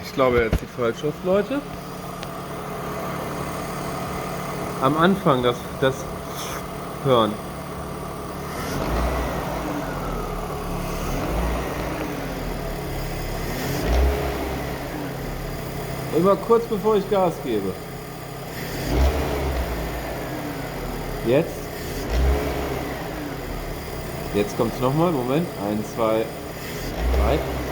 Ich glaube jetzt die Flaschluft, Leute. Am Anfang das hören. Immer kurz bevor ich Gas gebe. Jetzt. Jetzt kommt es nochmal. Moment. 1, 2, 3.